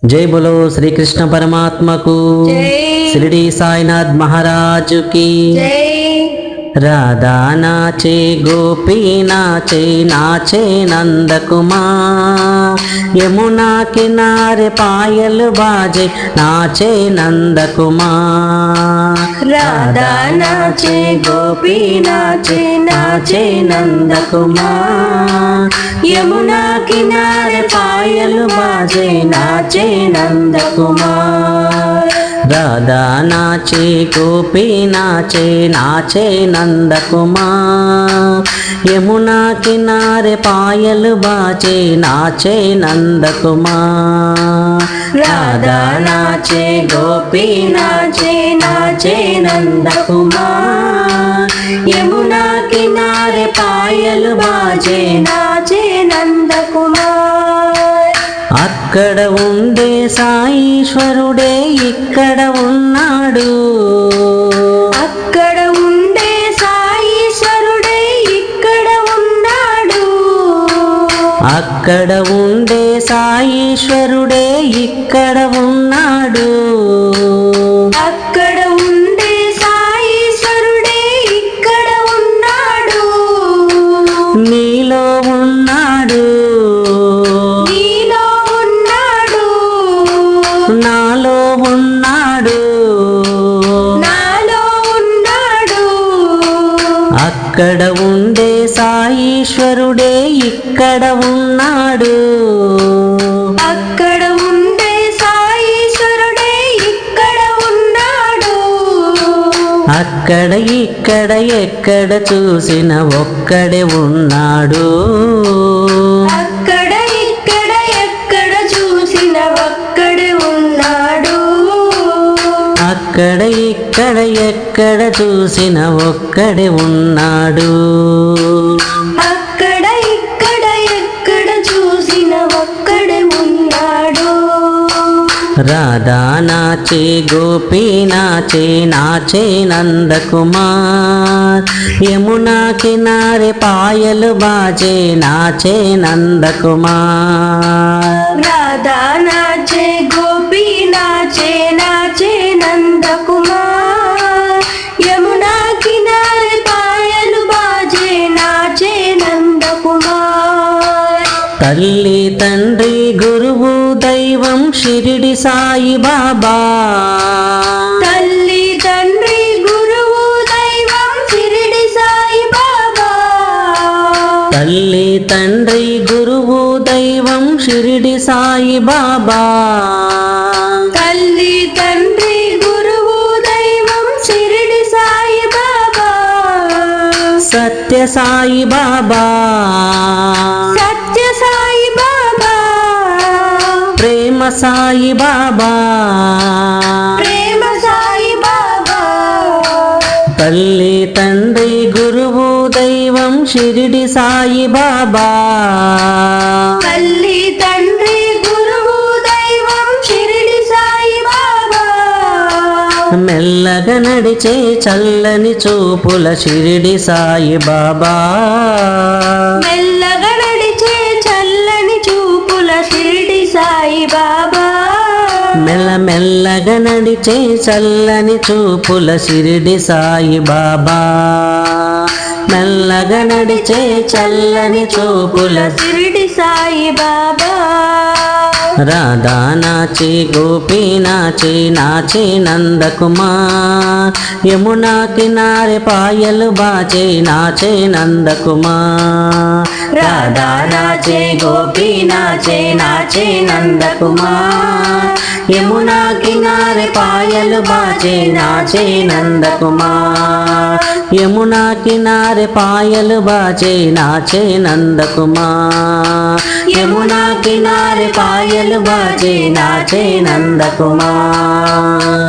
जय बोलो श्री कृष्ण परमात्मा को, शिरडी साईनाथ महाराज की राधा नाचे गोपी नाचे नाचे नंद कुमार, यमुना किनारे पायल बाजे नाचे नंद कुमार। राधा नाचे गोपी नाचे नाचे नंद कुमार, यमुना किनारे पायल बाजे नाचे नंद कुमार। राधा नाचे गोपी नाचे नाचे नंद कुमार, यमुना किनारे पायल बाजे नाचे नंद कुमार। राधा नाचे गोपी नाचे नाचे नंद कुमार, यमुना किनारे पायल बाजे नाचे नंद कुमार। అక్కడ ఉండే సాయీశ్వరుడే ఇక్కడ ఉన్నాడు, అక్కడ ఉండే సాయీశ్వరుడే ఇక్కడ ఉన్నాడు, అక్కడ ఉండే సాయీశ్వరుడే ఇక్కడ ఉన్నాడు, అక్కడ ఉండే సాయీశ్వరుడే ఇక్కడ ఉన్నాడు, నీలో ఉన్నాడు, నీలో ఉన్నాడు, నాలో ఉన్నాడు, నాలో ఉన్నాడు, అక్కడ ఉండే సాయీశ్వరుడే ఇక్కడ ఉన్నాడు, అక్కడ ఉండే సాయీశ్వరుడే ఇక్కడ ఉన్నాడు, అక్కడ ఇక్కడ ఎక్కడ చూసిన ఒక్కడే ఉన్నాడు, అక్కడ ఇక్కడ ఎక్కడ చూసిన ఒక్కడే ఉన్నాడు, అక్కడ ఇక్కడ ఎక్కడ చూసిన ఒక్కడే ఉన్నాడు। అక్కడ ఇక్కడ ఎక్కడ చూసిన ఒక్కడే ఉన్నాడు। राधा नाचे गोपी नाचे नाचे नंद कुमार, यमुना किनारे पायल बाजे नाचे नंद कुमार। राधा नाचे गोपी नाचे नाचे नंद कुमार, यमुना किनारे पायल बाजे नाचे नंद कुमार। తల్లి తండ్రి గురువు దైవం షిరిడి సాయి బాబా, తల్లి తండ్రి గురువు దైవం షిరిడి సాయి బాబా, తల్లి తండ్రి గురువు దైవం షిరిడి సాయి బాబా, తల్లి తండ్రి గురువు దైవం షిరిడి సాయి బాబా, సత్య సాయి బాబా, సత్య సాయి బాబా, ప్రేమ సాయి బాబా, ప్రేమ సాయి బాబా, తల్లి తండ్రి గురువు దైవం షిరిడి సాయి బాబా, తల్లి తండ్రి గురువు దైవం షిరిడి సాయి బాబా, మెల్లగా నడిచే చల్లని చూపుల షిరిడి సాయి బాబా, మెల్లగా నడిచే చల్లని చూపుల షిరిడి సాయి బాబా, మెల్లగా నడిచే చల్లని చూపుల షిరిడి సాయి బాబా, మెల్లగా నడిచే చల్లని చూపుల షిరిడి సాయి బాబా। राधा नाचे गोपी नाचे नाचे नंद कुमार, यमुना किनारे पायल बाजे नाचे नंद कुमार। राधा नाचे गोपी नाचे नाचे नंद कुमार, यमुना किनारे पायल बाजे नाचे नंद कुमार, यमुना किनारे पायल बाजे नाचे नंद कुमार, यमुना किनारे पायल बाजे नाचे नंद कुमार।